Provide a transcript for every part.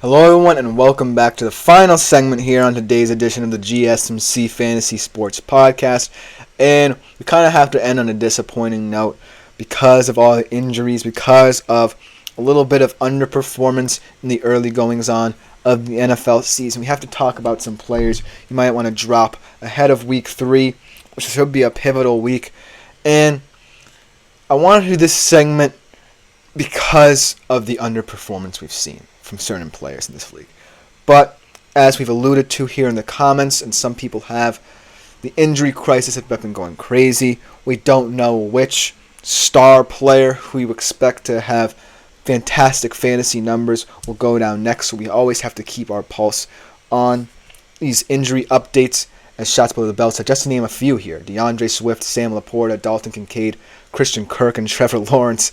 Hello everyone and welcome back to the final segment here on today's edition of the GSMC Fantasy Sports Podcast. And we kind of have to end on a disappointing note because of all the injuries, because of a little bit of underperformance in the early goings-on of the NFL season. We have to talk about some players you might want to drop ahead of Week 3, which should be a pivotal week. And I want to do this segment because of the underperformance we've seen from certain players in this league. But as we've alluded to here in the comments, and some people have, the injury crisis has been going crazy. We don't know which star player who we expect to have fantastic fantasy numbers will go down next, so we always have to keep our pulse on these injury updates as shots below the belt. So just to name a few here: DeAndre Swift, Sam Laporta, Dalton Kincaid, Christian Kirk, and Trevor Lawrence.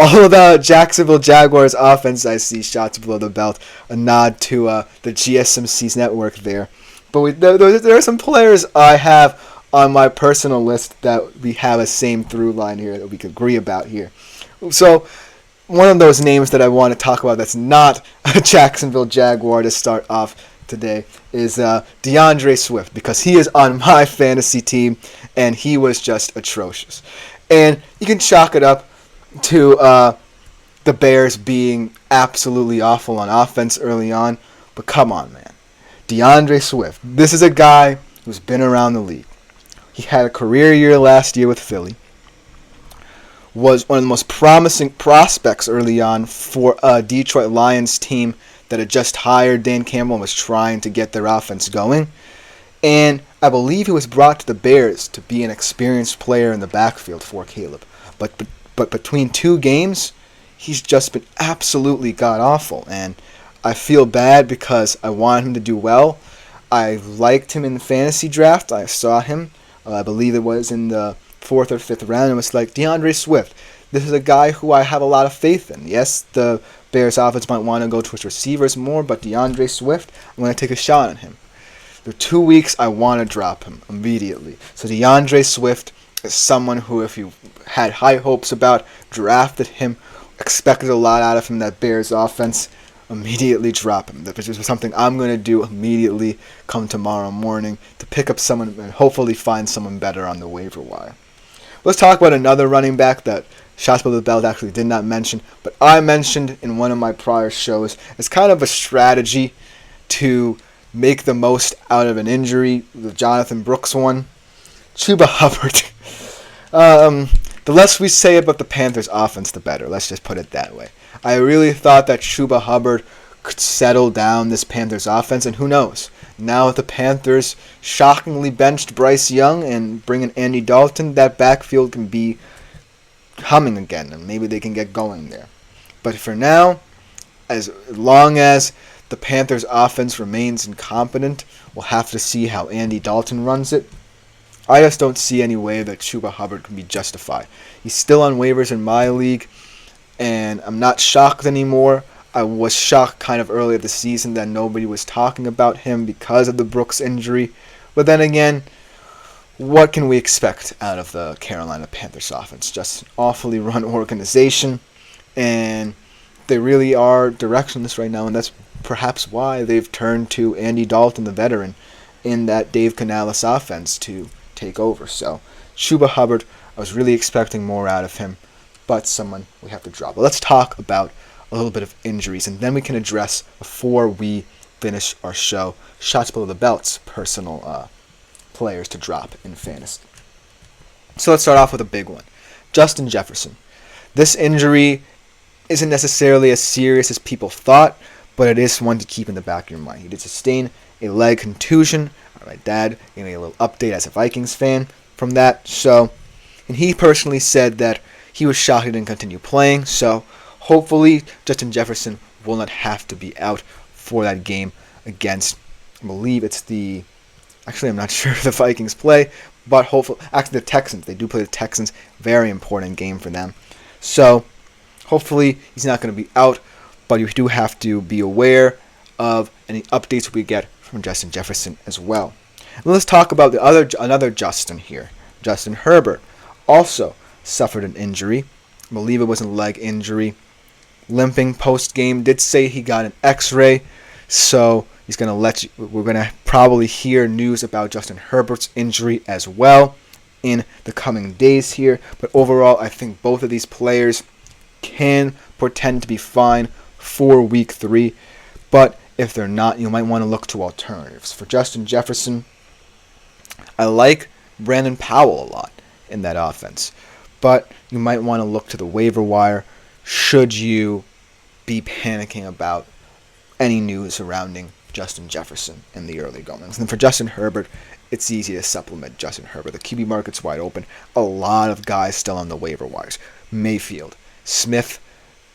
All about Jacksonville Jaguars offense. I see shots below the belt. A nod to the GSMC's network there. But there are some players I have on my personal list that we have a same through line here that we could agree about here. So one of those names that I want to talk about that's not a Jacksonville Jaguar to start off today is DeAndre Swift, because he is on my fantasy team and he was just atrocious. And you can chalk it up to the Bears being absolutely awful on offense early on. But come on, man. DeAndre Swift, this is a guy who's been around the league. He had a career year last year with Philly. Was one of the most promising prospects early on for a Detroit Lions team that had just hired Dan Campbell and was trying to get their offense going. And I believe he was brought to the Bears to be an experienced player in the backfield for Caleb. But between two games, he's just been absolutely god-awful. And I feel bad because I want him to do well. I liked him in the fantasy draft. I saw him. I believe it was in the 4th or 5th round. It was like, DeAndre Swift, this is a guy who I have a lot of faith in. Yes, the Bears offense might want to go towards receivers more, but DeAndre Swift, I'm going to take a shot on him. There are 2 weeks I want to drop him immediately. So DeAndre Swift is someone who, if you had high hopes about, drafted him, expected a lot out of him, that Bears offense, immediately drop him. This is something I'm going to do immediately come tomorrow morning to pick up someone and hopefully find someone better on the waiver wire. Let's talk about another running back that shots below the belt actually did not mention, but I mentioned in one of my prior shows as kind of a strategy to make the most out of an injury, the Jonathan Brooks one. Chuba Hubbard. The less we say about the Panthers offense, the better. Let's just put it that way. I really thought that Chuba Hubbard could settle down this Panthers offense, and who knows? Now with the Panthers shockingly benched Bryce Young and bringing Andy Dalton, that backfield can be humming again, and maybe they can get going there. But for now, as long as the Panthers offense remains incompetent, we'll have to see how Andy Dalton runs it. I just don't see any way that Chuba Hubbard can be justified. He's still on waivers in my league, and I'm not shocked anymore. I was shocked kind of early in the season that nobody was talking about him because of the Brooks injury. But then again, what can we expect out of the Carolina Panthers offense? Just an awfully run organization, and they really are directionless right now, and that's perhaps why they've turned to Andy Dalton, the veteran, in that Dave Canales offense to take over. So Chuba Hubbard, I was really expecting more out of him, but someone we have to drop. But let's talk about a little bit of injuries, and then we can address, before we finish our show, shots below the belts, personal players to drop in fantasy. So let's start off with a big one. Justin Jefferson. This injury isn't necessarily as serious as people thought, but it is one to keep in the back of your mind. He did sustain a leg contusion. My dad gave me a little update as a Vikings fan from that. And he personally said that he was shocked he didn't continue playing. So hopefully Justin Jefferson will not have to be out for that game against, I believe it's I'm not sure if the Vikings play, but hopefully, actually the Texans. They do play the Texans. Very important game for them. So hopefully he's not going to be out, but you do have to be aware of any updates we get from Justin Jefferson as well. And let's talk about another Justin here. Justin Herbert also suffered an injury. I believe it was a leg injury. limping post-game. Did say he got an X-ray, so he's going to we're going to probably hear news about Justin Herbert's injury as well in the coming days here. But overall, I think both of these players can portend to be fine for week 3. But if they're not, you might want to look to alternatives. For Justin Jefferson, I like Brandon Powell a lot in that offense. But you might want to look to the waiver wire should you be panicking about any news surrounding Justin Jefferson in the early goings. And for Justin Herbert, it's easy to supplement Justin Herbert. The QB market's wide open. A lot of guys still on the waiver wires. Mayfield, Smith,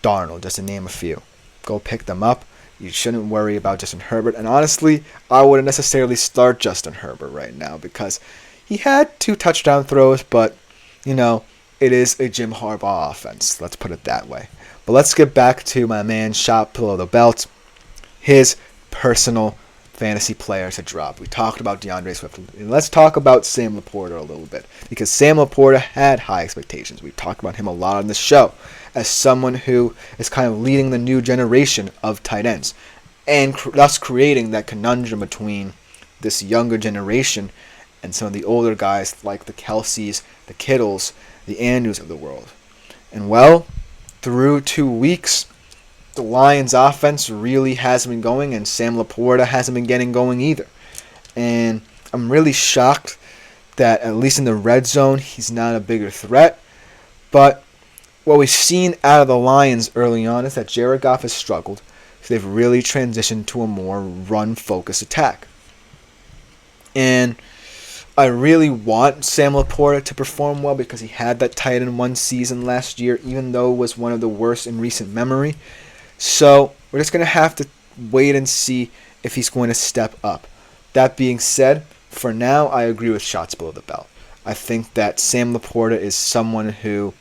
Darnold, just to name a few. Go pick them up. You shouldn't worry about Justin Herbert. And honestly, I wouldn't necessarily start Justin Herbert right now because he had 2 touchdown throws, but, it is a Jim Harbaugh offense. Let's put it that way. But let's get back to my man, shot below the belt. His personal fantasy player to drop. We talked about DeAndre Swift. And let's talk about Sam Laporta a little bit. Because Sam Laporta had high expectations. We've talked about him a lot on the show as someone who is kind of leading the new generation of tight ends. And thus creating that conundrum between this younger generation and some of the older guys like the Kelceys, the Kittles, the Andrews of the world. And well, through 2 weeks, the Lions offense really hasn't been going, and Sam Laporta hasn't been getting going either. And I'm really shocked that, at least in the red zone, he's not a bigger threat. But what we've seen out of the Lions early on is that Jared Goff has struggled. So they've really transitioned to a more run-focused attack. And I really want Sam Laporta to perform well because he had that tight end 1 season last year, even though it was one of the worst in recent memory. So we're just going to have to wait and see if he's going to step up. That being said, for now, I agree with shots below the belt. I think that Sam Laporta is someone who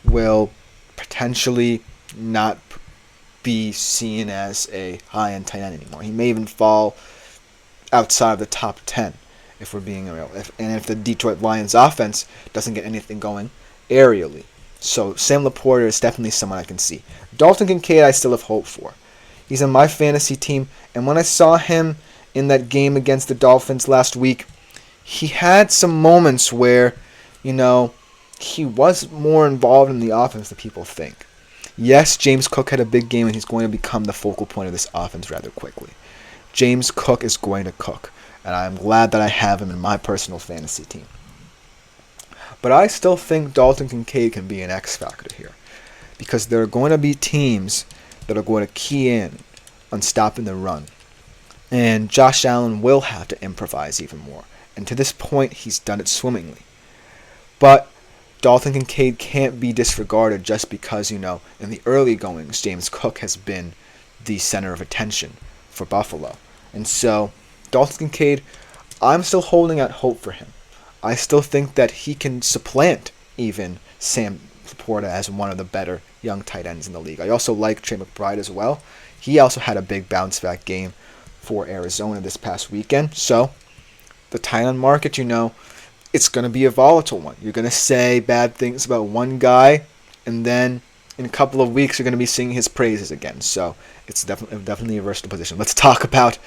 will potentially not be seen as a high-end tight end anymore. He may even fall outside of the top 10, if we're being real. If the Detroit Lions offense doesn't get anything going aerially. So Sam Laporta is definitely someone I can see. Dalton Kincaid I still have hope for. He's on my fantasy team, and when I saw him in that game against the Dolphins last week, he had some moments where, he was more involved in the offense than people think. Yes, James Cook had a big game, and he's going to become the focal point of this offense rather quickly. James Cook is going to cook, and I'm glad that I have him in my personal fantasy team. But I still think Dalton Kincaid can be an X factor here, because there are going to be teams that are going to key in on stopping the run, and Josh Allen will have to improvise even more. And to this point, he's done it swimmingly. But Dalton Kincaid can't be disregarded just because, in the early goings, James Cook has been the center of attention for Buffalo. And so, Dalton Kincaid, I'm still holding out hope for him. I still think that he can supplant even Sam Laporta as one of the better young tight ends in the league. I also like Trey McBride as well. He also had a big bounce-back game for Arizona this past weekend. So, the tight end market, it's going to be a volatile one. You're going to say bad things about one guy, and then in a couple of weeks, you're going to be singing his praises again. So it's definitely a versatile position. Let's talk about,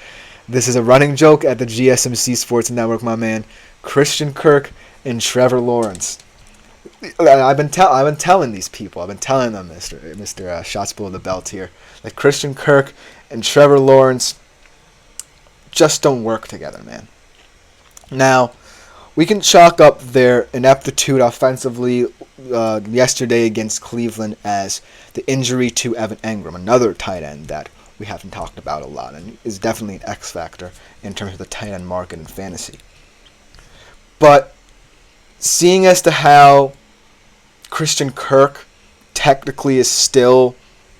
this is a running joke at the GSMC Sports Network, my man, Christian Kirk and Trevor Lawrence. I've been telling these people, I've been telling them, Mr. Shots Below the Belt here, that Christian Kirk and Trevor Lawrence just don't work together, man. Now, we can chalk up their ineptitude offensively yesterday against Cleveland as the injury to Evan Engram, another tight end that we haven't talked about a lot and is definitely an X factor in terms of the tight end market in fantasy. But seeing as to how Christian Kirk technically is still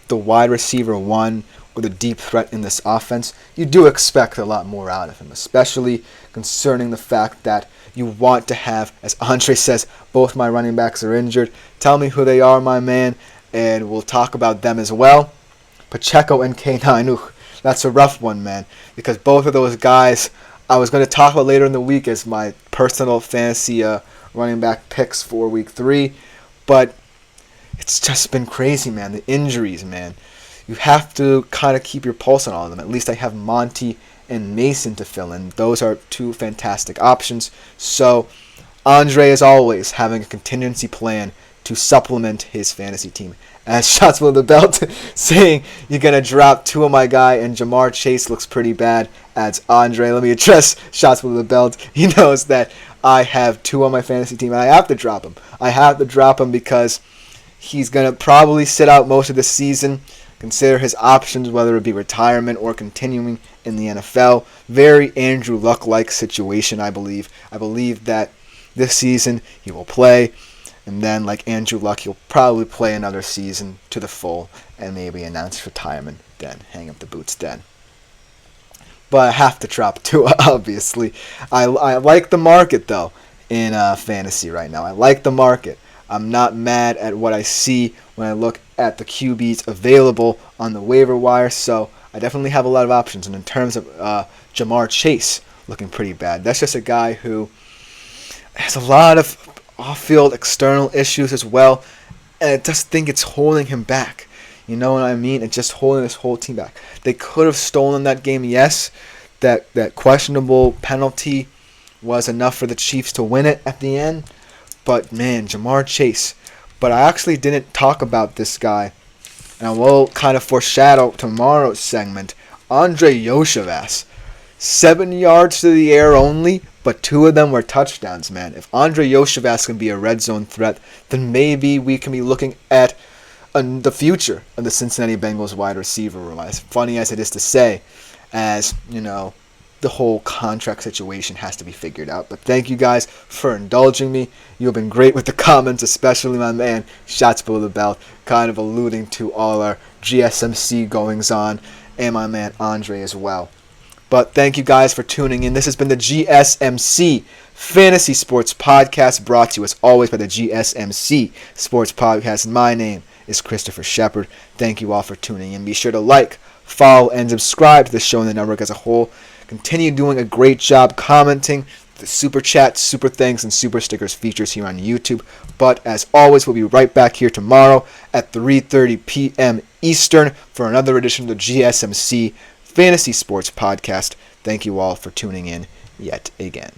the wide receiver 1 or the deep threat in this offense, you do expect a lot more out of him, especially concerning the fact that you want to have, as Andre says, both my running backs are injured. Tell me who they are, my man, and we'll talk about them as well. Pacheco and K9, that's a rough one, man, because both of those guys I was going to talk about later in the week as my personal fantasy running back picks for week 3, but it's just been crazy, man. The injuries, man. You have to kind of keep your pulse on all of them. At least I have Monty and Mason to fill in. Those are two fantastic options. So Andre, as always, having a contingency plan to supplement his fantasy team. As shots below the belt saying you're going to drop two of my guy, and Jamar Chase looks pretty bad, adds Andre. Let me address shots below the belt. He knows that I have two on my fantasy team, and I have to drop him. I have to drop him because he's going to probably sit out most of the season. Consider his options, whether it be retirement or continuing in the NFL. Very Andrew Luck-like situation, I believe. I believe that this season he will play, and then, like Andrew Luck, he'll probably play another season to the full and maybe announce retirement then, hang up the boots then. But I have to drop Tua, obviously. I like the market, though, in fantasy right now. I like the market. I'm not mad at what I see when I look at the QBs available on the waiver wire, so I definitely have a lot of options. And in terms of Jamar Chase, looking pretty bad. That's just a guy who has a lot of off-field external issues as well, and I just think it's holding him back. You know what I mean? It's just holding his whole team back. They could have stolen that game, yes. That questionable penalty was enough for the Chiefs to win it at the end. But, man, Jamar Chase. But I actually didn't talk about this guy, and I will kind of foreshadow tomorrow's segment. Andre Yoshevas. 7 yards to the air only, but 2 of them were touchdowns, man. If Andre Yoshevas can be a red zone threat, then maybe we can be looking at the future of the Cincinnati Bengals wide receiver room. As funny as it is to say, as, you know, the whole contract situation has to be figured out. But thank you guys for indulging me. You've been great with the comments, especially my man, Shots Below the Belt, kind of alluding to all our GSMC goings on, and my man Andre as well. But thank you guys for tuning in. This has been the GSMC Fantasy Sports Podcast, brought to you as always by the GSMC Sports Podcast. My name is Christopher Shepard. Thank you all for tuning in. Be sure to like, follow, and subscribe to the show and the network as a whole. Continue doing a great job commenting the super chat, super thanks, and super stickers features here on YouTube. But as always, we'll be right back here tomorrow at 3:30 p.m. Eastern for another edition of the GSMC Fantasy Sports Podcast. Thank you all for tuning in yet again.